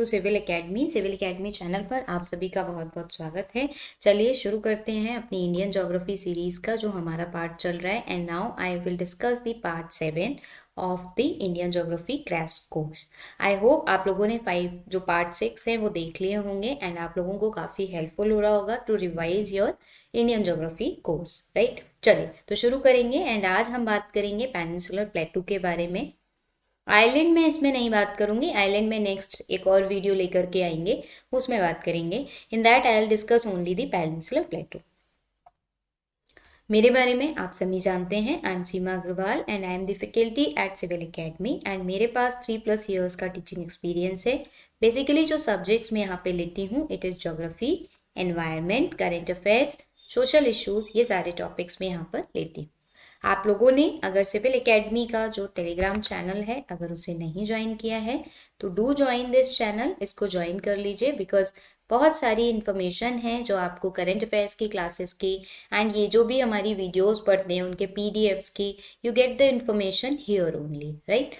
To civil academy channel पर आप सभी का बहुत बहुत स्वागत है। चलिए शुरू करते हैं अपनी इंडियन ज्योग्राफी सीरीज का जो हमारा पार्ट चल रहा है। And now I will discuss the part 7 of the Indian geography crash course. I hope आप लोगों ने जो पार्ट 6 है वो देख लिए होंगे एंड आप लोगों को काफ़ी हेल्पफुल हो रहा होगा to revise your Indian geography course, right. चलिए तो शुरू करेंगे एंड आज हम बात करेंगे पेनिनसुलर प्लेटू के बारे में। आइलैंड में इसमें नहीं बात करूंगी, आइलैंड में नेक्स्ट एक और वीडियो लेकर के आएंगे, उसमें बात करेंगे। In that I will discuss only the peninsular plateau. मेरे बारे में आप सभी जानते हैं, I am Seema Agarwal and I am the faculty at Civil Academy and मेरे पास 3+ ईयर्स का टीचिंग एक्सपीरियंस है। बेसिकली जो सब्जेक्ट्स मैं यहाँ पे लेती हूँ it is geography, environment, current affairs, social issues, ये सारे टॉपिक्स मैं यहाँ पर लेती हूँ। आप लोगों ने अगर सिविल एकेडमी का जो टेलीग्राम चैनल है अगर उसे नहीं ज्वाइन किया है तो डू ज्वाइन दिस चैनल, इसको ज्वाइन कर लीजिए बिकॉज बहुत सारी इन्फॉर्मेशन है जो आपको करंट अफेयर्स की क्लासेस की एंड ये जो भी हमारी वीडियोस पढ़ते हैं उनके पीडीएफ्स की, you get the information here only, right.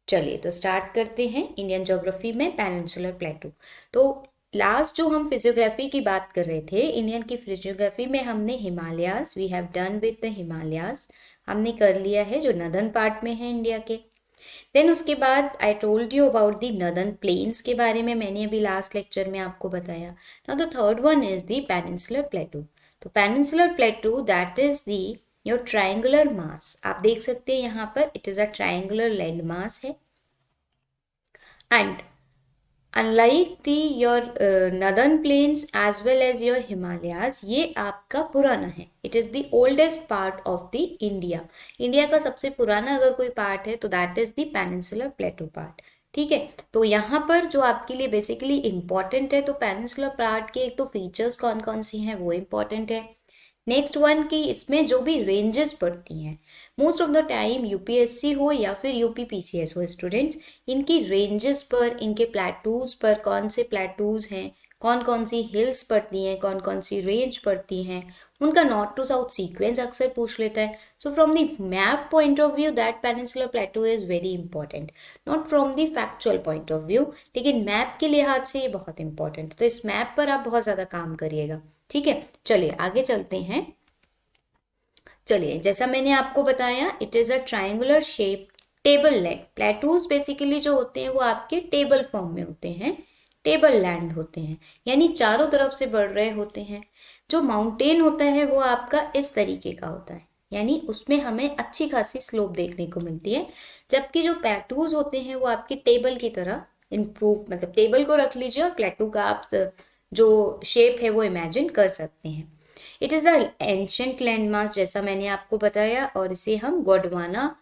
चलिए तो स्टार्ट करते हैं इंडियन ज्योग्राफी में पेनिनसुलर प्लेटू। तो लास्ट जो हम फिजियोग्राफी की बात कर रहे थे, इंडियन की फिजियोग्राफी में हमने Himalayas, we have done with the Himalayas, हमने कर लिया है जो नदर्न पार्ट में है इंडिया के। देन उसके बाद I told you about the northern plains के बारे में, मैंने अभी लास्ट लेक्चर में आपको बताया। Now the third one is the peninsular plateau. तो peninsular plateau that is the your triangular mass. आप देख सकते हैं यहाँ पर it is a triangular land mass है and unlike the your northern plains as well as your Himalayas, ये आपका पुराना है। It is the oldest part of the India. India का सबसे पुराना अगर कोई पार्ट है तो that is the peninsular प्लेटू part, ठीक है। तो यहाँ पर जो आपके लिए बेसिकली इम्पॉर्टेंट है, तो पेनिनसुलर पार्ट के एक तो फीचर्स कौन कौन सी हैं वो इम्पॉर्टेंट है। नेक्स्ट वन की इसमें जो भी रेंजेस पड़ती हैं, most of the time UPSC हो या फिर यूपीपीसीएस हो स्टूडेंट्स, इनकी रेंजेस पर, इनके प्लेटूज पर कौन से प्लेटूज हैं, कौन कौन सी हिल्स पड़ती हैं, कौन कौन सी रेंज पड़ती हैं, उनका नॉर्थ टू साउथ सीक्वेंस अक्सर पूछ लेता है। So from the map point of view that peninsular प्लेटू is very important, not from the factual point of view, लेकिन मैप के लिहाज से ये बहुत इंपॉर्टेंट। तो इस मैप पर आप बहुत ज़्यादा काम करिएगा, ठीक है। चलिए आगे चलते हैं। चलिए जैसा मैंने आपको बताया it is a triangular shape table land. Plateaus basically जो होते हैं वो आपके टेबल फॉर्म में होते हैं, टेबल लैंड होते हैं, यानी चारों तरफ से बढ़ रहे होते हैं। जो माउंटेन होता है वो आपका इस तरीके का होता है, यानी उसमें हमें अच्छी खासी स्लोप देखने को मिलती है, जबकि जो प्लेटूज होते हैं वो आपके टेबल की तरह इम्प्रूव, मतलब टेबल को रख लीजिए और प्लेटू का आप जो शेप है वो इमेजिन कर सकते हैं। It is a ancient landmark जैसा मैंने आपको बताया, और इसे हम गोंडवाना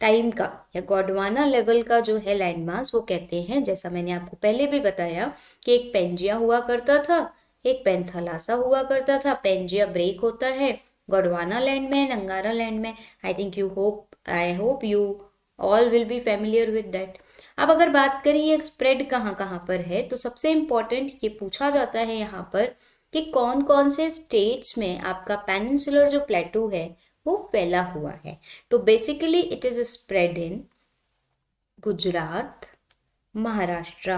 टाइम का या गोंडवाना लेवल का जो है लैंडमार्क वो कहते हैं। जैसा मैंने आपको पहले भी बताया कि एक पेंजिया हुआ करता था, एक पेंथालासा हुआ करता था। पेंजिया ब्रेक होता है गोंडवाना लैंड में, नंगारा लैंड में। I hope you all will be familiar with that. अब अगर बात करें ये स्प्रेड कहाँ कहाँ पर है, तो सबसे इम्पोर्टेंट ये पूछा जाता है यहाँ पर कि कौन कौन से स्टेट्स में आपका पेनिनसुलर जो प्लेटू है वो फैला हुआ है। तो basically it is spread in Gujarat, Maharashtra,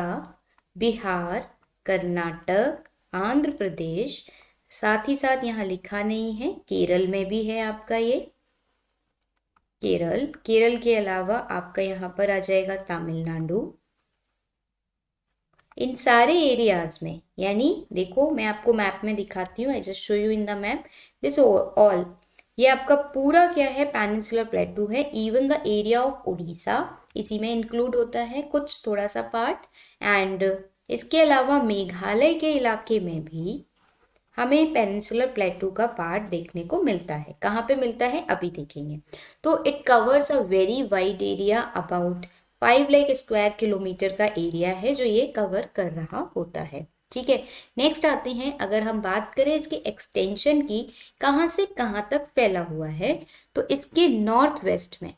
Bihar, Karnataka, Andhra Pradesh, साथ ही साथ यहाँ लिखा नहीं है केरल में भी है आपका ये केरल के अलावा आपका यहाँ पर आ जाएगा तमिलनाडु। इन सारे एरियाज में, यानी देखो मैं आपको मैप में दिखाती हूँ, I just show you in the map this all, ये आपका पूरा क्या है पेनिनसुलर प्लेटू है। Even the area of Orissa इसी में इंक्लूड होता है, कुछ थोड़ा सा पार्ट। एंड इसके अलावा मेघालय के इलाके में भी हमें पेनिनसुलर प्लेटू का पार्ट देखने को मिलता है। कहाँ पे मिलता है अभी देखेंगे। तो it covers a very wide area, about 5 lakh square kilometre का एरिया है जो ये कवर कर रहा होता है, ठीक है। नेक्स्ट आते हैं, अगर हम बात करें इसके एक्सटेंशन की, कहाँ से कहाँ तक फैला हुआ है, तो इसके नॉर्थ वेस्ट में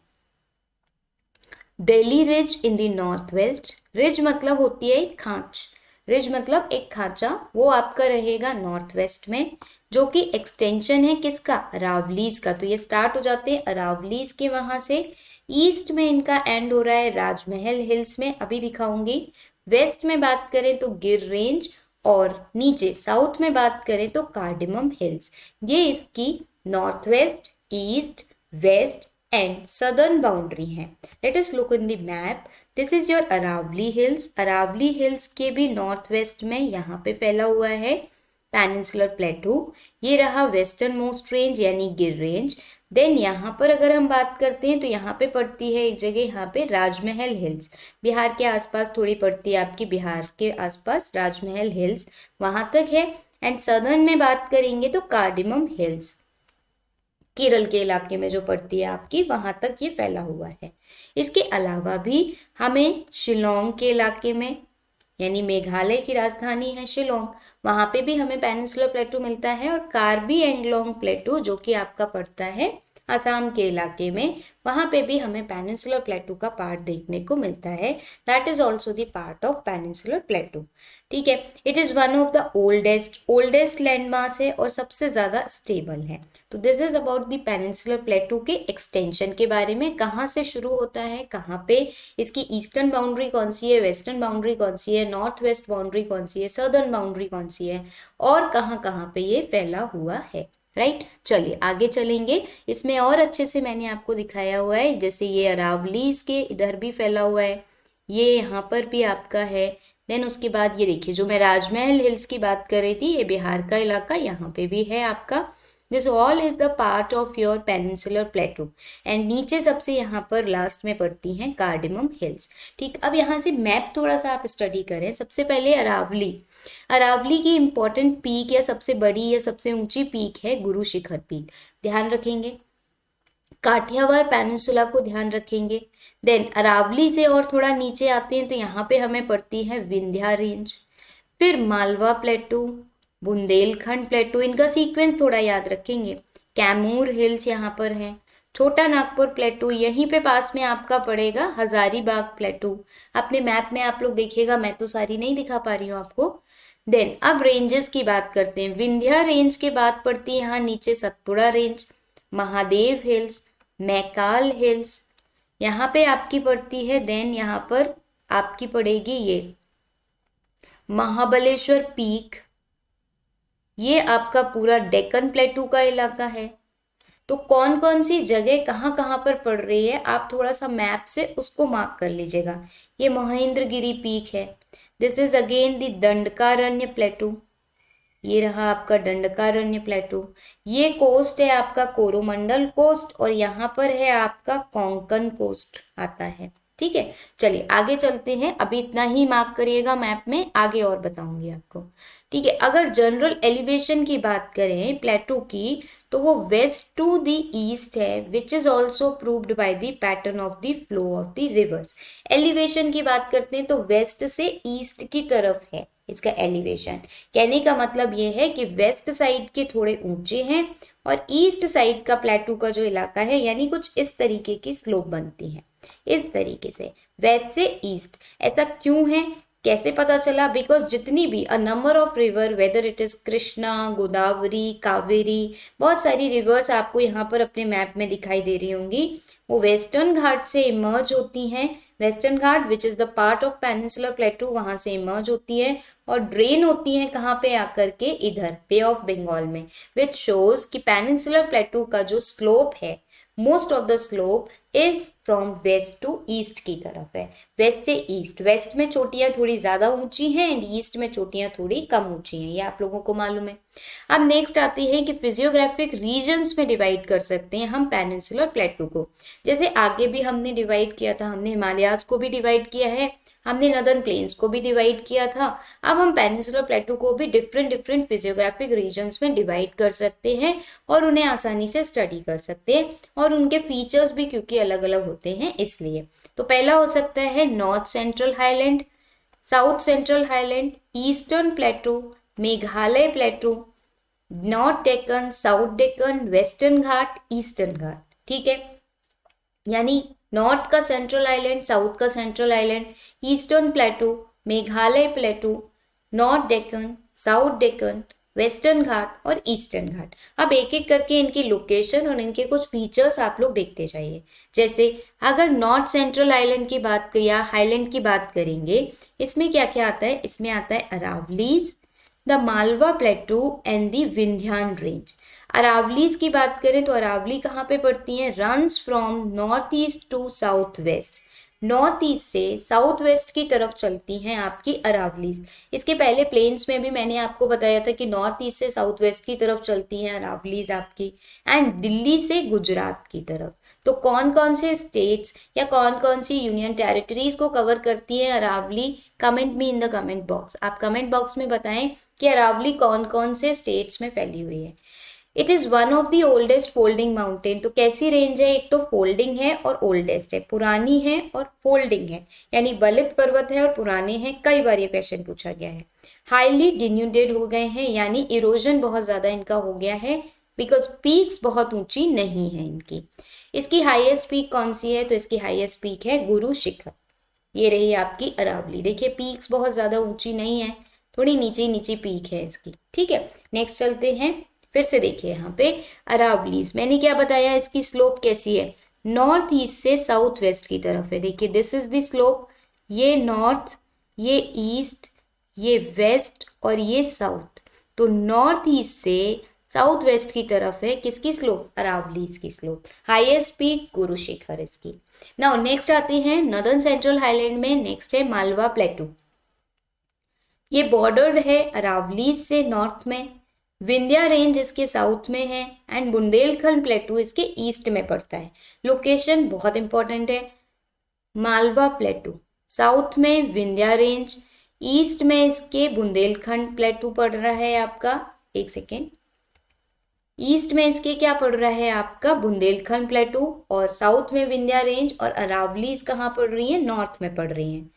Delhi ridge in the north west. Ridge मतलब होती है एक खांच, रिज मतलब एक खांचा, वो आपका रहेगा नॉर्थ वेस्ट में, जो कि एक्सटेंशन है किसका, अरावलीज का। तो ये स्टार्ट हो जाते हैं अरावलीज के वहां से, ईस्ट में इनका एंड हो रहा है राजमहल हिल्स में, अभी दिखाऊंगी। वेस्ट में बात करें तो गिर रेंज, और नीचे साउथ में बात करें तो कार्डिमम हिल्स। ये इसकी north west, east, west and southern boundary है। Let us look in the map. This is your Aravalli hills. Aravalli hills के भी नॉर्थ वेस्ट में यहाँ पे फैला हुआ है पेनिनसुलर प्लेटू। ये रहा वेस्टर्न मोस्ट रेंज यानी गिर रेंज। देन यहाँ पर अगर हम बात करते हैं तो यहाँ पे पड़ती है एक जगह, यहाँ पे राजमहल हिल्स, बिहार के आसपास थोड़ी पड़ती है आपकी, बिहार के आसपास राजमहल हिल्स वहाँ तक है। एंड सदर्न में बात करेंगे तो कार्डिमम हिल्स, केरल के इलाके में जो पड़ती है आपकी, वहाँ तक ये फैला हुआ है। इसके अलावा भी हमें शिलोंग के इलाके में, यानी मेघालय की राजधानी है शिलोंग, वहाँ पे भी हमें पेनिनसुलर प्लेटू मिलता है। और कार्बी एंगलोंग प्लेटू जो कि आपका पड़ता है असम के इलाके में, वहाँ पे भी हमें पेनिनसुलर प्लेटू का पार्ट देखने को मिलता है। That is also the part of peninsular प्लेटू। ठीक है, it is one of the oldest landmass है और सबसे ज़्यादा स्टेबल है। तो this is about the peninsular प्लेटू के एक्सटेंशन के बारे में, कहाँ से शुरू होता है, कहाँ पे इसकी ईस्टर्न बाउंड्री कौन सी है, वेस्टर्न बाउंड्री कौन सी है, नॉर्थ वेस्ट बाउंड्री कौन सी है, सदर्न बाउंड्री कौन सी है, और कहाँ कहाँ पे ये फैला हुआ है। राइट, चलिए आगे चलेंगे। इसमें और अच्छे से मैंने आपको दिखाया हुआ है, जैसे ये अरावलीज के इधर भी फैला हुआ है, ये यहाँ पर भी आपका है। देन उसके बाद ये देखिए, जो मैं राजमहल हिल्स की बात कर रही थी, ये बिहार का इलाका, यहाँ पे भी है आपका। This all is the part of your peninsular प्लेटू। And नीचे सबसे यहाँ पर लास्ट में पड़ती हैं कार्डिमम हिल्स। ठीक, अब यहाँ से मैप थोड़ा सा आप स्टडी करें। सबसे पहले अरावली, अरावली की इंपॉर्टेंट पीक या सबसे बड़ी या सबसे ऊंची पीक है गुरु शिखर पीक, ध्यान रखेंगे। काठियावाड़ पेनिनसुला को ध्यान रखेंगे। देन अरावली से और थोड़ा नीचे आते हैं तो यहाँ पे हमें पड़ती है विंध्या रेंज, फिर मालवा प्लेटू, बुंदेलखंड प्लेटू, इनका सीक्वेंस थोड़ा याद रखेंगे। कैमूर हिल्स यहाँ पर है, छोटा नागपुर प्लेटू, यहीं पे पास में आपका पड़ेगा हजारीबाग प्लेटू। अपने मैप में आप लोग देखिएगा, मैं तो सारी नहीं दिखा पा रही हूँ आपको। देन अब रेंजेस की बात करते हैं। विंध्या रेंज के बाद पड़ती है यहाँ नीचे Satpura range, Mahadev hills, Maikal hills, यहाँ पे आपकी पड़ती है। देन यहाँ पर आपकी पड़ेगी ये महाबलेश्वर पीक, ये आपका पूरा डेक्कन प्लेटू का इलाका है। तो कौन कौन सी जगह कहाँ कहाँ पर पड़ रही है, आप थोड़ा सा मैप से उसको मार्क कर लीजिएगा। ये महेंद्रगिरी पीक है। This is again the Dandakaranya प्लेटू, ये रहा आपका दंडकारण्य प्लेटू। ये कोस्ट है आपका कोरोमंडल कोस्ट, और यहाँ पर है आपका कोंकण कोस्ट आता है। ठीक है, चलिए आगे चलते हैं। अभी इतना ही मार्क करिएगा मैप में, आगे और बताऊंगी आपको। ठीक है, अगर जनरल एलिवेशन की बात करें प्लेटू की, तो वो वेस्ट टू द ईस्ट है, which is also proved by the pattern of the flow of the reverse. Elevation की बात करते हैं तो वेस्ट से ईस्ट की तरफ है इसका एलिवेशन। कहने का मतलब ये है कि वेस्ट साइड के थोड़े ऊंचे हैं और ईस्ट साइड का प्लेटू का जो इलाका है, यानी कुछ इस तरीके की स्लोप बनती है, इस तरीके से वेस्ट से ईस्ट। ऐसा क्यों है, कैसे पता चला? बिकॉज जितनी भी a number of river, whether it is Krishna, Godavari, Kaveri, बहुत सारी रिवर्स आपको यहाँ पर अपने मैप में दिखाई दे रही होंगी, वो वेस्टर्न घाट से इमर्ज होती हैं। Western Ghat which is the part of peninsular प्लेटू, वहां से इमर्ज होती है और ड्रेन होती है कहाँ पे आकर के, इधर बे ऑफ बंगाल में, विच शोज कि पेनिनसुलर प्लेटू का जो स्लोप है, most of the slope is from west to east की तरफ है, वेस्ट से ईस्ट। वेस्ट में चोटियां थोड़ी ज्यादा ऊंची हैं एंड ईस्ट में चोटियां थोड़ी कम ऊंची हैं, ये आप लोगों को मालूम है। अब नेक्स्ट आते हैं कि फिजियोग्राफिक रीजन्स में डिवाइड कर सकते हैं हम पेनिनसुलर प्लेटू को। जैसे आगे भी हमने डिवाइड किया था, हमने हिमालयाज को भी डिवाइड किया है, हमने नदर्न प्लेन्स को भी डिवाइड किया था। अब हम पेनिनसुलर प्लेटू को भी डिफरेंट फिजियोग्राफिक रीजन्स में डिवाइड कर सकते हैं और उन्हें आसानी से स्टडी कर सकते हैं, और उनके फीचर्स भी क्योंकि अलग अलग होते हैं इसलिए। तो पहला हो सकता है north central highland, south central highland, eastern plateau, Meghalaya plateau, north Deccan, south Deccan, western Ghat, eastern Ghat. ठीक है, यानी नॉर्थ का सेंट्रल आइलैंड, साउथ का central island, eastern plateau, Meghalaya plateau, north Deccan, south Deccan, western Ghat और ईस्टर्न घाट। अब एक एक करके इनकी लोकेशन और इनके कुछ फीचर्स आप लोग देखते जाइए। जैसे अगर नॉर्थ सेंट्रल आइलैंड की बात या हाईलैंड की बात करेंगे, इसमें क्या क्या आता है? इसमें आता है Aravallis, the Malwa plateau and the Vindhyan range. Aravallis की बात करें तो अरावली कहाँ पे पड़ती है? Runs from north east to south west. North east से साउथ वेस्ट की तरफ चलती हैं आपकी अरावलीज। इसके पहले प्लेन्स में भी मैंने आपको बताया था कि नॉर्थ ईस्ट से साउथ वेस्ट की तरफ चलती हैं अरावलीज आपकी, एंड दिल्ली से गुजरात की तरफ। तो कौन कौन से स्टेट्स या कौन कौन सी यूनियन टेरिटरीज को कवर करती है Aravalli? Comment me in the comment box. आप कमेंट बॉक्स में बताएं कि अरावली कौन कौन से स्टेट्स में फैली हुई है। It is one of the oldest folding mountain. तो कैसी रेंज है? एक तो फोल्डिंग है और ओल्डेस्ट है, पुरानी है और फोल्डिंग है, यानी बलित पर्वत है और पुराने हैं। कई बार ये क्वेश्चन पूछा गया है। हाईली डिन्यूडेड हो गए हैं, यानी इरोजन बहुत ज़्यादा इनका हो गया है, बिकॉज पीक्स बहुत ऊंची नहीं है इनकी। इसकी हाईएस्ट पीक कौन सी है? तो इसकी हाईएस्ट पीक है गुरु शिखर। ये रही आपकी अरावली। देखिए पीक्स बहुत ज़्यादा ऊंची नहीं है, थोड़ी नीची नीची पीक है इसकी। ठीक है, नेक्स्ट चलते हैं। फिर से देखिए यहाँ पे अरावलीज, मैंने क्या बताया? इसकी स्लोप कैसी है? नॉर्थ ईस्ट से साउथ वेस्ट की तरफ है। देखिए दिस इज द स्लोप, ये नॉर्थ, ये ईस्ट, ये वेस्ट और ये साउथ। तो नॉर्थ ईस्ट से साउथ वेस्ट की तरफ है किसकी स्लोप? अरावलीज की slope. Highest peak Guru Shikhar इसकी। नाउ नेक्स्ट आते हैं नॉर्दर्न सेंट्रल हाईलैंड में। नेक्स्ट है मालवा प्लेटू। ये बॉर्डर्ड है अरावलीज से नॉर्थ में, विंध्या रेंज इसके साउथ में है, एंड बुंदेलखंड प्लेटू इसके ईस्ट में पड़ता है। लोकेशन बहुत इंपॉर्टेंट है। मालवा प्लेटू साउथ में विंध्या रेंज, ईस्ट में इसके बुंदेलखंड प्लेटू पड़ रहा है आपका। एक सेकेंड, ईस्ट में इसके क्या पड़ रहा है आपका? बुंदेलखंड प्लेटू, और साउथ में विंध्या रेंज, और अरावलीज कहाँ पड़ रही है? नॉर्थ में पड़ रही हैं।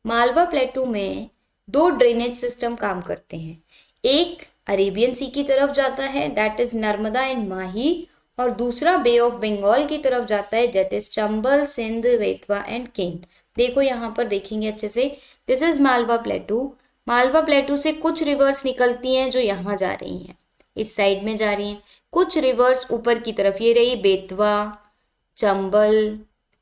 मालवा प्लेटू में दो ड्रेनेज सिस्टम काम करते हैं। एक अरेबियन सी की तरफ जाता है, that is Narmada and Mahi, और दूसरा बे ऑफ बंगाल की तरफ जाता है, that is Chambal, Sindh, Betwa and Ken. देखो यहाँ पर देखेंगे अच्छे से, this is Malwa plateau. Malwa plateau से कुछ रिवर्स निकलती हैं जो यहाँ जा रही हैं, इस साइड में जा रही हैं। कुछ रिवर्स ऊपर की तरफ, ये रही बेतवा, चंबल,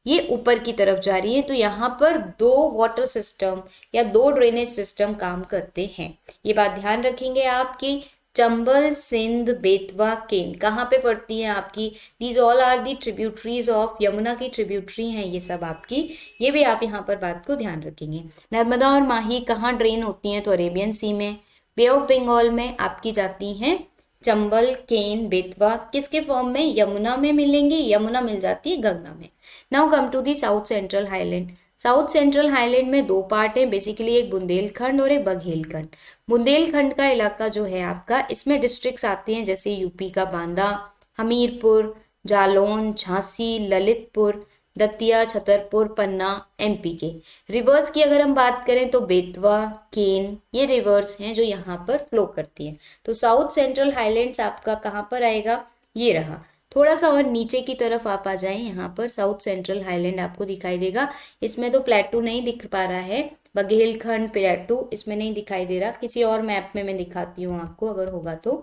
ये ऊपर की तरफ जा रही है। तो यहाँ पर दो वाटर सिस्टम या दो ड्रेनेज सिस्टम काम करते हैं। ये बात ध्यान रखेंगे आप कि चंबल, सिंध, बेतवा, केन कहाँ पे पड़ती हैं आपकी? These all are the tributaries of Yamuna की ट्रिब्यूटरी हैं ये सब आपकी। ये भी आप यहाँ पर बात को ध्यान रखेंगे। नर्मदा और माही कहाँ ड्रेन होती हैं? तो अरेबियन सी में। बे ऑफ बंगाल में आपकी जाती हैं चंबल, केन, बेतवा, किसके फॉर्म में? यमुना में मिलेंगे, यमुना मिल जाती है गंगा में। Now come to the south central highland. South central highland में दो पार्ट हैं बेसिकली, एक बुंदेलखंड और एक बघेलखंड। बुंदेलखंड का इलाका जो है आपका, इसमें डिस्ट्रिक्ट्स आते हैं जैसे यूपी का बांदा, हमीरपुर, जालौन, झांसी, ललितपुर, दतिया, छतरपुर, पन्ना, एमपी के। रिवर्स की अगर हम बात करें तो बेतवा, केन, ये रिवर्स हैं जो यहाँ पर फ्लो करती हैं। तो साउथ सेंट्रल हाईलैंड्स आपका कहाँ पर आएगा? ये रहा। थोड़ा सा और नीचे की तरफ आप आ जाएं, यहाँ पर साउथ सेंट्रल हाईलैंड आपको दिखाई देगा। इसमें तो प्लेटू नहीं दिख पा रहा है, बघेलखंड प्लेटू इसमें नहीं दिखाई दे रहा। किसी और मैप में मैं दिखाती हूँ आपको अगर होगा तो,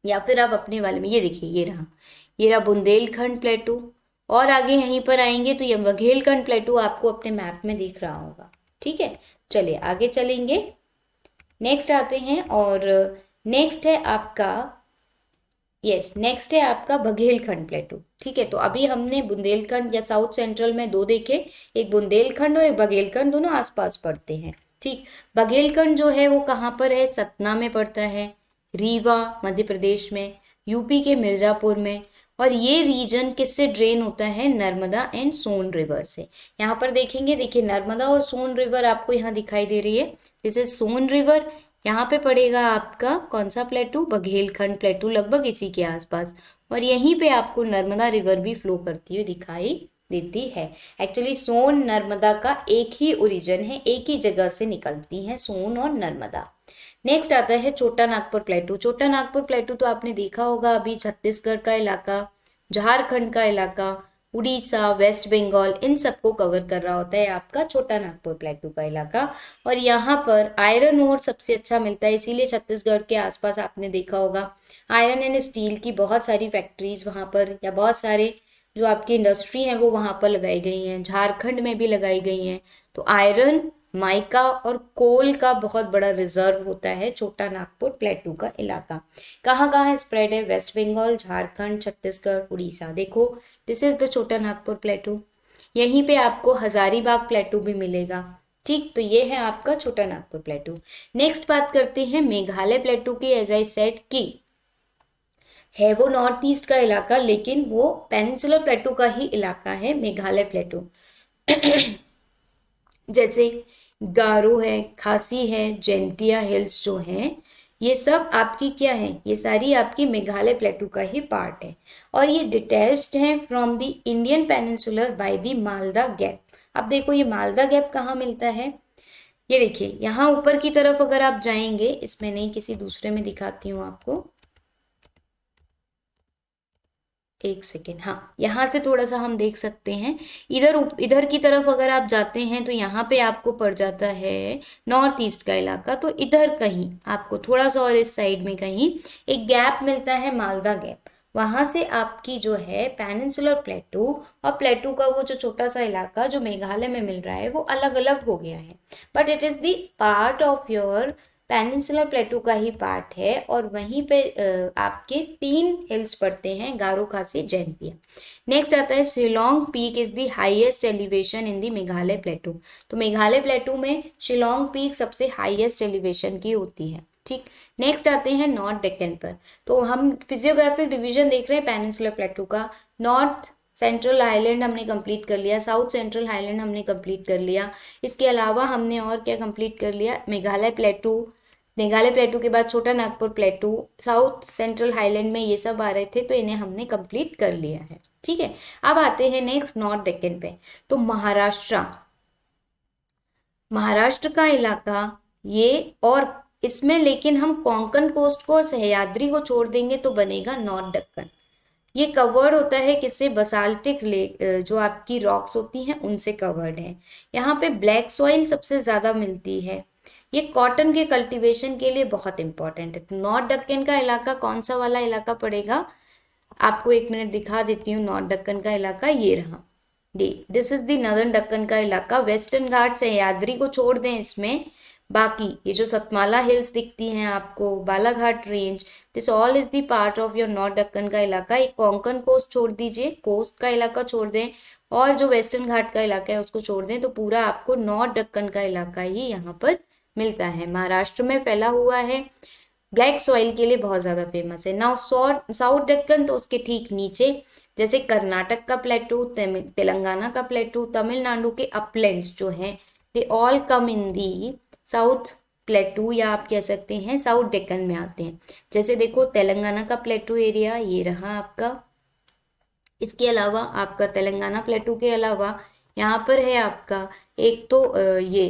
या फिर आप अपने वाले में। ये देखिए ये रहा बुंदेलखंड प्लेटू, और आगे यहीं पर आएंगे तो ये बघेलखंड प्लेटू आपको अपने मैप में दिख रहा होगा। ठीक है, चलिए आगे चलेंगे। नेक्स्ट आते हैं, और नेक्स्ट है आपका नेक्स्ट है आपका बघेलखंड प्लेटू। ठीक है, तो अभी हमने बुंदेलखंड या साउथ सेंट्रल में दो देखे, एक बुंदेलखंड और एक बघेलखंड, दोनों आसपास पड़ते हैं। ठीक, बघेलखंड जो है वो कहाँ पर है? सतना में पड़ता है, रीवा मध्य प्रदेश में, यूपी के मिर्जापुर में। और ये रीजन किससे ड्रेन होता है? नर्मदा एंड सोन रिवर से। यहाँ पर देखेंगे, देखिए नर्मदा और सोन रिवर आपको यहाँ दिखाई दे रही है। This is Son river. यहाँ पे पड़ेगा आपका कौन सा प्लेटू? बघेलखंड प्लेटू, लगभग इसी के आसपास। और यहीं पे आपको नर्मदा रिवर भी फ्लो करती हुई दिखाई देती है। एक्चुअली सोन नर्मदा का एक ही ओरिजिन है, एक ही जगह से निकलती हैं सोन और नर्मदा। नेक्स्ट आता है छोटा नागपुर प्लेटू। छोटा नागपुर प्लेटू तो आपने देखा होगा अभी, छत्तीसगढ़ का इलाका, झारखंड का इलाका, उड़ीसा, वेस्ट बंगाल, इन सबको कवर कर रहा होता है आपका छोटा नागपुर प्लेटू का इलाका। और यहाँ पर आयरन ओर सबसे अच्छा मिलता है, इसीलिए छत्तीसगढ़ के आसपास आपने देखा होगा आयरन एंड स्टील की बहुत सारी फैक्ट्रीज वहाँ पर, या बहुत सारे जो आपकी इंडस्ट्री हैं वो वहाँ पर लगाई गई हैं, झारखंड में भी लगाई गई हैं। तो आयरन, माइका और कोल का बहुत बड़ा रिजर्व होता है छोटा नागपुर प्लेटू का इलाका। कहाँ कहाँ स्प्रेड है? वेस्ट बंगाल, झारखंड, छत्तीसगढ़, उड़ीसा। देखो, दिस इज द छोटा नागपुर प्लेटू। यहीं पे आपको हजारीबाग प्लेटू भी मिलेगा। ठीक, तो ये है आपका छोटा नागपुर प्लेटू। नेक्स्ट बात करते हैं मेघालय प्लेटू की। एज आई सेड की है वो नॉर्थ ईस्ट का इलाका, लेकिन वो पेनिनसुलर प्लेटू का ही इलाका है मेघालय प्लेटू। जैसे गारो है, खासी है, जैंतिया हिल्स जो हैं, ये सब आपकी क्या है? ये सारी आपकी मेघालय प्लेटू का ही पार्ट है। और ये डिटैच्ड हैं from the Indian peninsular by the Malda gap. अब देखो ये मालदा गैप कहाँ मिलता है? ये देखिए यहाँ ऊपर की तरफ अगर आप जाएंगे, इसमें नहीं किसी दूसरे में दिखाती हूँ आपको, एक सेकेंड। हाँ, यहाँ से थोड़ा सा हम देख सकते हैं। इधर की तरफ अगर आप जाते हैं तो यहाँ पे आपको पड़ जाता है नॉर्थ ईस्ट का इलाका। तो इधर कहीं आपको थोड़ा सा और इस साइड में कहीं एक गैप मिलता है, मालदा गैप। वहां से आपकी जो है पेनिनसुलर प्लेटू और प्लेटू का वो जो छोटा सा इलाका जो मेघालय में मिल रहा है वो अलग अलग हो गया है, but it is the part of your peninsular प्लेटू का ही पार्ट है। और वहीं पे आपके 3 हिल्स पड़ते हैं, गारो, खासी, जैंतिया। नेक्स्ट आता है Shillong peak is the highest elevation in the Meghalaya प्लेटू। तो मेघालय प्लेटू में शिलोंग पीक सबसे हाईएस्ट एलिवेशन की होती है। ठीक, नेक्स्ट आते हैं नॉर्थ डेक्कन पर। तो हम फिजियोग्राफिक डिवीजन देख रहे हैं पेनिनसुलर प्लेटू का। नॉर्थ सेंट्रल हाईलैंड हमने कंप्लीट कर लिया, साउथ सेंट्रल हाईलैंड हमने कंप्लीट कर लिया। इसके अलावा हमने और क्या कंप्लीट कर लिया? मेघालय प्लेटू, मेघालय प्लेटू के बाद छोटा नागपुर प्लेटू, साउथ सेंट्रल हाईलैंड में ये सब आ रहे थे, तो इन्हें हमने कंप्लीट कर लिया है। ठीक है, अब आते हैं नेक्स्ट नॉर्थ डेक्कन पे। तो महाराष्ट्र का इलाका ये, और इसमें लेकिन हम कोंकण कोस्ट को और सह्याद्री को छोड़ देंगे तो बनेगा नॉर्थ दक्कन। ये कवर्ड होता है किससे? बसाल्टिक लेक, जो आपकी रॉक्स होती हैं उनसे कवर्ड है। यहाँ पे ब्लैक सॉइल सबसे ज़्यादा मिलती है। ये कॉटन के कल्टीवेशन के लिए बहुत इंपॉर्टेंट है। तो नॉर्थ दक्कन का इलाका कौन सा वाला इलाका पड़ेगा? आपको एक मिनट दिखा देती हूँ। नॉर्थ दक्कन का इलाका ये रहा, this is the northern Deccan का इलाका। वेस्टर्न घाट सह्याद्री को छोड़ दें इसमें, बाकी ये जो सतमाला हिल्स दिखती हैं आपको, Balaghat range, this all is the part of your north Deccan का इलाका। एक कोंकण कोस्ट छोड़ दीजिए, कोस्ट का इलाका छोड़ दें, और जो वेस्टर्न घाट का इलाका है उसको छोड़ दें, तो पूरा आपको नॉर्थ दक्कन का इलाका ही यहाँ पर मिलता है। महाराष्ट्र में फैला हुआ है, ब्लैक सॉइल के लिए बहुत ज़्यादा फेमस है। नाउ साउथ दक्कन, तो उसके ठीक नीचे जैसे कर्नाटक का प्लेटू, तेलंगाना का प्लेटू, तमिलनाडु के अपलैंड्स जो हैं, they all come in the south प्लेटू, या आप कह सकते हैं साउथ डेक्कन में आते हैं। जैसे देखो तेलंगाना का प्लेटू एरिया ये रहा आपका। इसके अलावा आपका तेलंगाना प्लेटू के अलावा यहाँ पर है आपका एक तो ये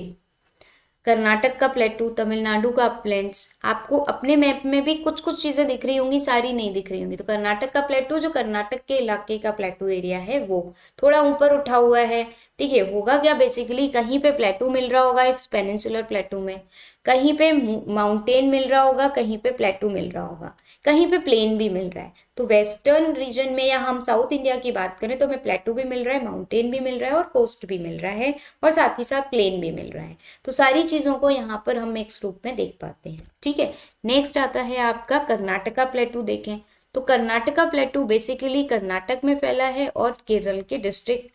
कर्नाटक का प्लेटू, तमिलनाडु का अपलैंड्स। आपको अपने मैप में भी कुछ कुछ चीज़ें दिख रही होंगी, सारी नहीं दिख रही होंगी। तो कर्नाटक का प्लेटू जो कर्नाटक के इलाके का प्लेटू एरिया है वो थोड़ा ऊपर उठा हुआ है। ठीक है, होगा क्या बेसिकली, कहीं पे प्लेटू मिल रहा होगा एक पेनिनसुलर प्लेटू में, कहीं पे माउंटेन मिल रहा होगा, कहीं पे प्लेटू मिल रहा होगा, कहीं पे प्लेन भी मिल रहा है। तो वेस्टर्न रीजन में या हम साउथ इंडिया की बात करें तो हमें प्लेटू भी मिल रहा है, माउंटेन भी मिल रहा है और कोस्ट भी मिल रहा है, और साथ ही साथ प्लेन भी मिल रहा है। तो सारी चीज़ों को यहाँ पर हम मिक्स रूप में देख पाते हैं। ठीक है, नेक्स्ट आता है आपका कर्नाटका प्लेटू। देखें तो कर्नाटका प्लेटू बेसिकली कर्नाटक में फैला है और केरल के डिस्ट्रिक्ट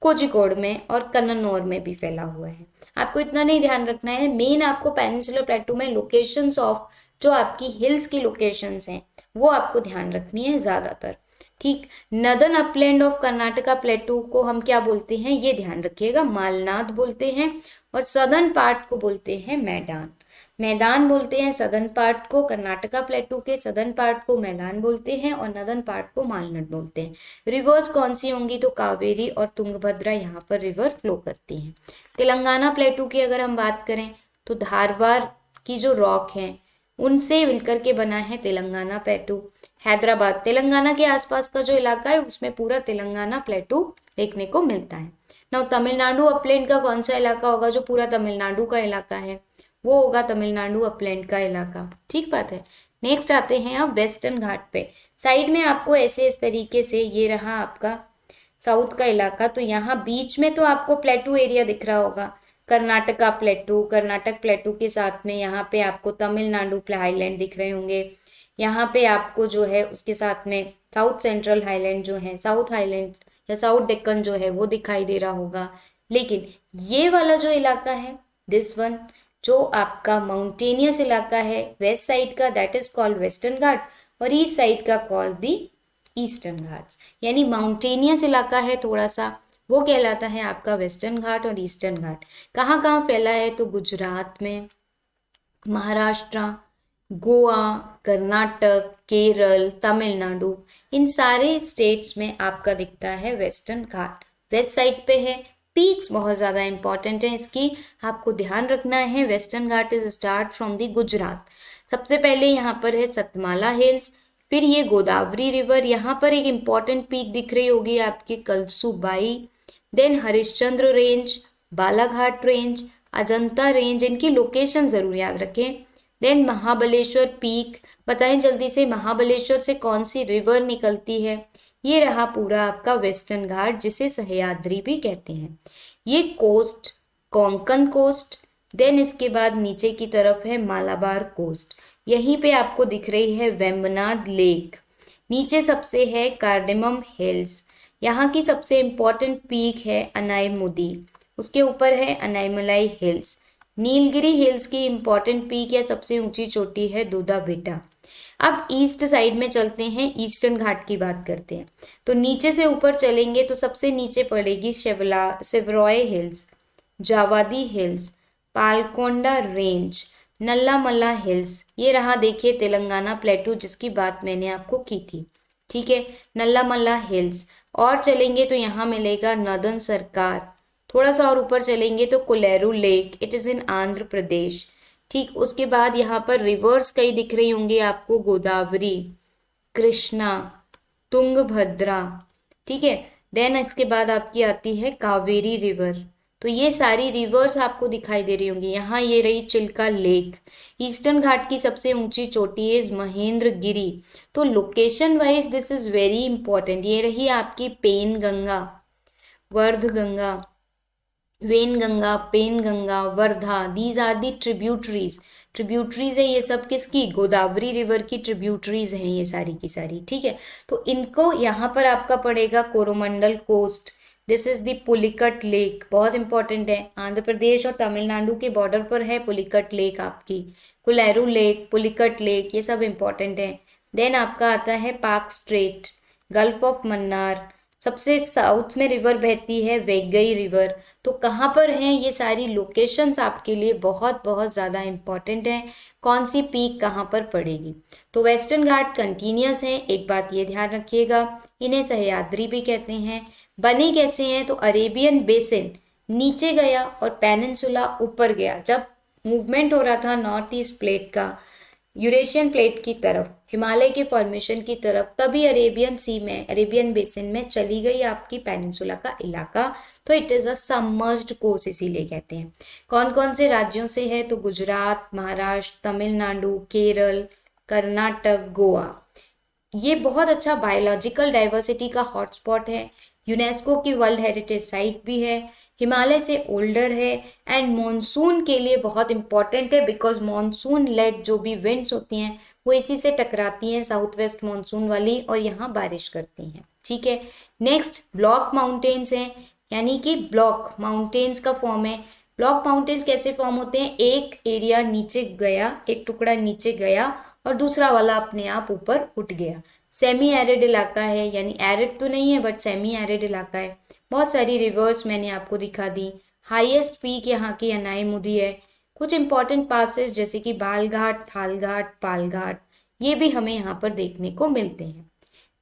कोझिकोड में और कन्नौर में भी फैला हुआ है। आपको इतना नहीं ध्यान रखना है, मेन आपको पेनिनसुलर प्लेटू में लोकेशंस ऑफ जो आपकी हिल्स की लोकेशंस हैं वो आपको ध्यान रखनी है ज़्यादातर। ठीक, नदर्न अपलैंड ऑफ कर्नाटका प्लेटू को हम क्या बोलते हैं ये ध्यान रखिएगा, मालनाद बोलते हैं, और सदर्न पार्ट को बोलते हैं मैदान। मैदान बोलते हैं सदर्न पार्ट को, कर्नाटका प्लेटू के सदर्न पार्ट को मैदान बोलते हैं, और नदर्न पार्ट को मालनाड बोलते हैं। रिवर्स कौन सी होंगी? तो कावेरी और तुंगभद्रा यहाँ पर रिवर फ्लो करती हैं। तेलंगाना प्लेटू की अगर हम बात करें तो धारवाड़ की जो रॉक हैं उनसे मिलकर के बना है तेलंगाना प्लेटू। हैदराबाद, तेलंगाना के आसपास का जो इलाका है उसमें पूरा तेलंगाना प्लेटू देखने को मिलता है। नाउ तमिलनाडु अपलैंड का कौन सा इलाका होगा जो पूरा तमिलनाडु का इलाका है, वो होगा तमिलनाडु अपलैंड का इलाका। ठीक बात है। नेक्स्ट आते हैं आप वेस्टर्न घाट पे। साइड में आपको ऐसे इस तरीके से ये रहा आपका साउथ का इलाका, तो यहाँ बीच में तो आपको प्लेटू एरिया दिख रहा होगा, कर्नाटका प्लेटू, कर्नाटक प्लेटू के साथ में यहाँ पे आपको तमिलनाडु हाईलैंड दिख रहे होंगे। यहाँ पे आपको जो है उसके साथ में साउथ सेंट्रल हाईलैंड जो है, साउथ हाईलैंड या साउथ डेक्कन जो है वो दिखाई दे रहा होगा। लेकिन ये वाला जो इलाका है, दिस वन, जो आपका माउंटेनियस इलाका है वेस्ट साइड का, that is called western Ghat, और ईस्ट साइड का कॉल्ड दी ईस्टर्न घाट्स। यानी माउंटेनियस इलाका है थोड़ा सा, वो कहलाता है आपका वेस्टर्न घाट और ईस्टर्न घाट। कहाँ कहाँ फैला है, तो गुजरात में, महाराष्ट्र, गोवा, कर्नाटक, केरल, तमिलनाडु, इन सारे स्टेट्स में आपका दिखता है वेस्टर्न घाट। वेस्ट साइड पे है। पीक्स बहुत ज़्यादा इंपॉर्टेंट है इसकी, आपको ध्यान रखना है। Western Ghat is start from the Gujarat. सबसे पहले यहाँ पर है सतमाला हिल्स, फिर ये गोदावरी रिवर, यहाँ पर एक इम्पॉर्टेंट पीक दिख रही होगी आपकी Kalsubai, then Harishchandra range, Balaghat range, Ajanta range, इनकी लोकेशन ज़रूर याद रखें। देन महाबलेश्वर पीक, बताएं जल्दी से महाबलेश्वर से कौन सी रिवर निकलती है। ये रहा पूरा आपका वेस्टर्न घाट जिसे सह्याद्री भी कहते हैं। ये कोस्ट कोंकण कोस्ट, देन इसके बाद नीचे की तरफ है मालाबार कोस्ट, यहीं पे आपको दिख रही है वेम्बनाड लेक। नीचे सबसे है कार्डेमम हिल्स, यहाँ की सबसे इम्पॉर्टेंट पीक है अनायमुदी, उसके ऊपर है अनायमलाई हिल्स। नीलगिरी हिल्स की इम्पॉर्टेंट पीक या सबसे ऊंची चोटी है दूधा बेटा। अब ईस्ट साइड में चलते हैं, ईस्टर्न घाट की बात करते हैं। तो नीचे से ऊपर चलेंगे तो सबसे नीचे पड़ेगी Shevaroy hills, Javadi hills, Palkonda range, Nallamala hills. ये रहा देखिए तेलंगाना प्लेटू जिसकी बात मैंने आपको की थी। ठीक है, नल्लामला हिल्स। और चलेंगे तो यहाँ मिलेगा नदन सरकार। थोड़ा सा और ऊपर चलेंगे तो Kolleru lake, it is in Andhra Pradesh. ठीक, उसके बाद यहाँ पर रिवर्स कई दिख रही होंगी आपको, गोदावरी, कृष्णा, तुंगभद्रा। ठीक है, देन इसके बाद आपकी आती है कावेरी रिवर। तो ये सारी रिवर्स आपको दिखाई दे रही होंगी। यहाँ ये रही चिल्का लेक। ईस्टर्न घाट की सबसे ऊंची चोटी इज महेंद्रगिरी। तो location wise this is very important. ये रही आपकी Penganga, Wardha Ganga, Wainganga, Penganga, Wardha, these are the tributaries. Tributaries है ये सब किसकी, गोदावरी रिवर की ट्रिब्यूटरीज हैं ये सारी की सारी। ठीक है, तो इनको यहाँ पर आपका पड़ेगा Coromandel coast. This is the Pulicat lake, बहुत इंपॉर्टेंट है। आंध्र प्रदेश और तमिलनाडु के बॉर्डर पर है पुलिकट लेक आपकी। कुलेरू लेक, पुलिकट लेक, ये सब इंपॉर्टेंट है। देन आपका आता है park straight, gulf of Mannar. सबसे साउथ में रिवर बहती है वेगई रिवर। तो कहाँ पर हैं ये सारी लोकेशंस आपके लिए बहुत बहुत ज़्यादा इंपॉर्टेंट हैं, कौन सी पीक कहाँ पर पड़ेगी। तो वेस्टर्न घाट कंटिन्यूस हैं, एक बात ये ध्यान रखिएगा। इन्हें सह्याद्री भी कहते हैं। बने कैसे हैं, तो अरेबियन बेसिन नीचे गया और पेनिनसुला ऊपर गया। जब मूवमेंट हो रहा था नॉर्थ ईस्ट प्लेट का यूरेशियन प्लेट की तरफ, हिमालय के फॉर्मेशन की तरफ, तभी अरेबियन सी में, अरेबियन बेसिन में चली गई आपकी पेनिनसुला का इलाका। तो it is a submerged course इसीलिए कहते हैं। कौन कौन से राज्यों से है, तो गुजरात, महाराष्ट्र, तमिलनाडु, केरल, कर्नाटक, गोवा। ये बहुत अच्छा बायोलॉजिकल डाइवर्सिटी का हॉटस्पॉट है, यूनेस्को की वर्ल्ड हेरिटेज साइट भी है, हिमालय से ओल्डर है, एंड मॉनसून के लिए बहुत इंपॉर्टेंट है बिकॉज मॉनसून लेड जो भी विंड्स होती हैं वो इसी से टकराती हैं, साउथ वेस्ट मॉनसून वाली, और यहाँ बारिश करती हैं। ठीक है, नेक्स्ट ब्लॉक माउंटेन्स हैं, यानी कि ब्लॉक माउंटेन्स का फॉर्म है। ब्लॉक माउंटेन्स कैसे फॉर्म होते हैं, एक एरिया नीचे गया, एक टुकड़ा नीचे गया और दूसरा वाला अपने आप ऊपर उठ गया। सेमी एरिड इलाका है, यानी एरिड तो नहीं है बट सेमी एरिड इलाका है। बहुत सारी रिवर्स मैंने आपको दिखा दी। हाईएस्ट पीक यहाँ की अनाईमुदी है। कुछ इंपॉर्टेंट पासेस जैसे कि बालघाट, थालघाट, पालघाट, ये भी हमें यहाँ पर देखने को मिलते हैं।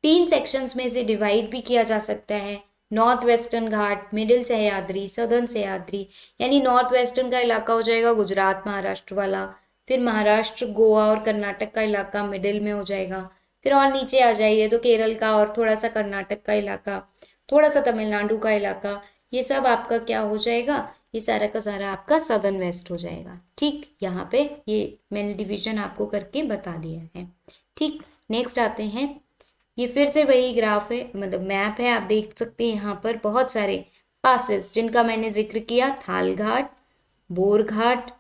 3 सेक्शंस में से डिवाइड भी किया जा सकता है, नॉर्थ वेस्टर्न घाट, मिडिल सह्याद्री, सदर्न सह्याद्री। यानी नॉर्थ वेस्टर्न का इलाका हो जाएगा गुजरात महाराष्ट्र वाला, फिर महाराष्ट्र, गोवा और कर्नाटक का इलाका मिडिल में हो जाएगा, फिर और नीचे आ जाइए तो केरल का और थोड़ा सा कर्नाटक का इलाका, थोड़ा सा तमिलनाडु का इलाका, ये सब आपका क्या हो जाएगा, ये सारा का सारा आपका सदर्न वेस्ट हो जाएगा। ठीक, यहाँ पे ये मैंने डिवीजन आपको करके बता दिया है। ठीक, नेक्स्ट आते हैं, ये फिर से वही ग्राफ है, मतलब मैप है, आप देख सकते हैं यहाँ पर बहुत सारे पासेस जिनका मैंने जिक्र किया, थाल घाट, बोर घाट,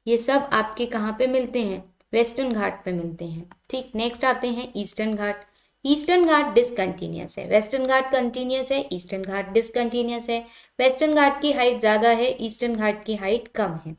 ये सब आपके कहाँ पे मिलते हैं, वेस्टर्न घाट पे मिलते हैं। ठीक, नेक्स्ट आते हैं ईस्टर्न घाट। ईस्टर्न घाट डिसकंटिन्यूस है, वेस्टर्न घाट कंटिन्यूस है, ईस्टर्न घाट डिसकंटिन्यूस है। वेस्टर्न घाट की हाइट ज़्यादा है, ईस्टर्न घाट की हाइट कम है।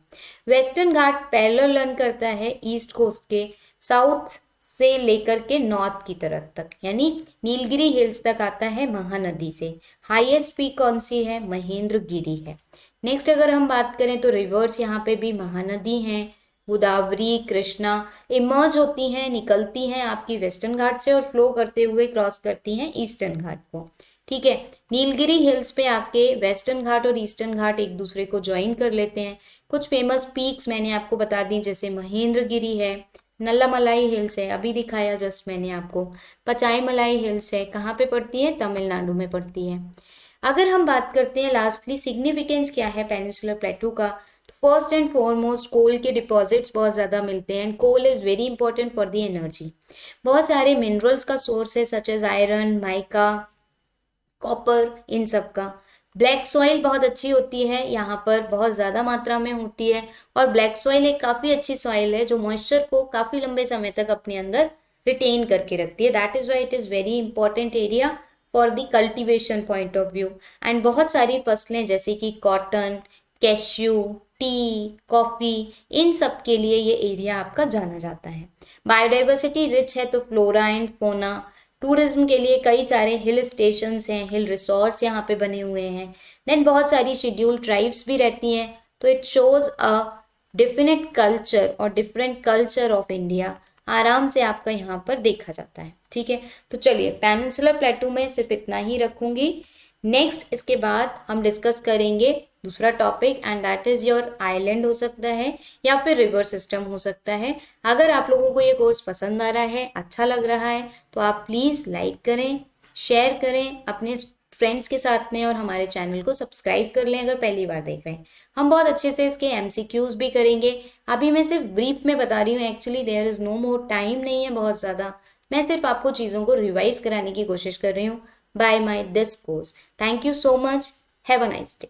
वेस्टर्न घाट पैरेलल रन करता है ईस्ट कोस्ट के, साउथ से लेकर के नॉर्थ की तरफ तक, यानी नीलगिरी हिल्स तक आता है महानदी से। हाईएस्ट पीक कौन सी है, महेंद्रगिरी है। नेक्स्ट अगर हम बात करें तो रिवर्स यहाँ पे भी महानदी हैं, गोदावरी, कृष्णा इमर्ज होती हैं, निकलती हैं आपकी वेस्टर्न घाट से और फ्लो करते हुए क्रॉस करती हैं ईस्टर्न घाट को। ठीक है, नीलगिरी हिल्स पे आके वेस्टर्न घाट और ईस्टर्न घाट एक दूसरे को ज्वाइन कर लेते हैं। कुछ फेमस पीक्स मैंने आपको बता दी, जैसे महेंद्रगिरी है, नल्लामलाई हिल्स है, अभी दिखाया जस्ट मैंने आपको, पचाईमलाई हिल्स है, कहाँ पे पड़ती है, तमिलनाडु में पड़ती है। अगर हम बात करते हैं लास्टली सिग्निफिकेंस क्या है पेनिनसुलर प्लेटू का, तो फर्स्ट एंड फॉरमोस्ट कोल के डिपॉजिट्स बहुत ज़्यादा मिलते हैं, and coal is very important for the energy. बहुत सारे मिनरल्स का सोर्स है, such as iron, mica, copper, इन सब का। ब्लैक सॉइल बहुत अच्छी होती है, यहाँ पर बहुत ज़्यादा मात्रा में होती है, और ब्लैक सॉइल एक काफ़ी अच्छी सॉइल है जो मॉइस्चर को काफ़ी लंबे समय तक अपने अंदर रिटेन करके रखती है। That is why it is very important area for the cultivation point of view. And बहुत सारी फसलें जैसे कि कॉटन, कैश्यू, टी, कॉफ़ी, इन सब के लिए ये एरिया आपका जाना जाता है। बायोडाइवर्सिटी रिच है, तो फ्लोरा एंड फोना, टूरिज्म के लिए कई सारे हिल स्टेशंस हैं, हिल रिसॉर्ट्स यहाँ पे बने हुए हैं। देन बहुत सारी शेड्यूल्ड ट्राइब्स भी रहती हैं, तो it shows a definite culture और डिफरेंट कल्चर ऑफ इंडिया आराम से आपका यहाँ पर देखा जाता है। ठीक है, तो चलिए पेनिनसुलर प्लेटू में सिर्फ इतना ही रखूंगी। नेक्स्ट इसके बाद हम डिस्कस करेंगे दूसरा topic, and that is your island हो सकता है या फिर रिवर सिस्टम हो सकता है। अगर आप लोगों को ये कोर्स पसंद आ रहा है, अच्छा लग रहा है, तो आप प्लीज़ लाइक करें, शेयर करें अपने फ्रेंड्स के साथ में, और हमारे चैनल को सब्सक्राइब कर लें अगर पहली बार देख रहे हैं। हम बहुत अच्छे से इसके MCQs भी करेंगे। अभी मैं सिर्फ ब्रीफ में बता रही हूँ, actually there is no more, time नहीं है बहुत ज़्यादा, मैं सिर्फ आपको चीज़ों को रिवाइज कराने की कोशिश कर रही हूँ bye my this course. Thank you so much, have a nice day.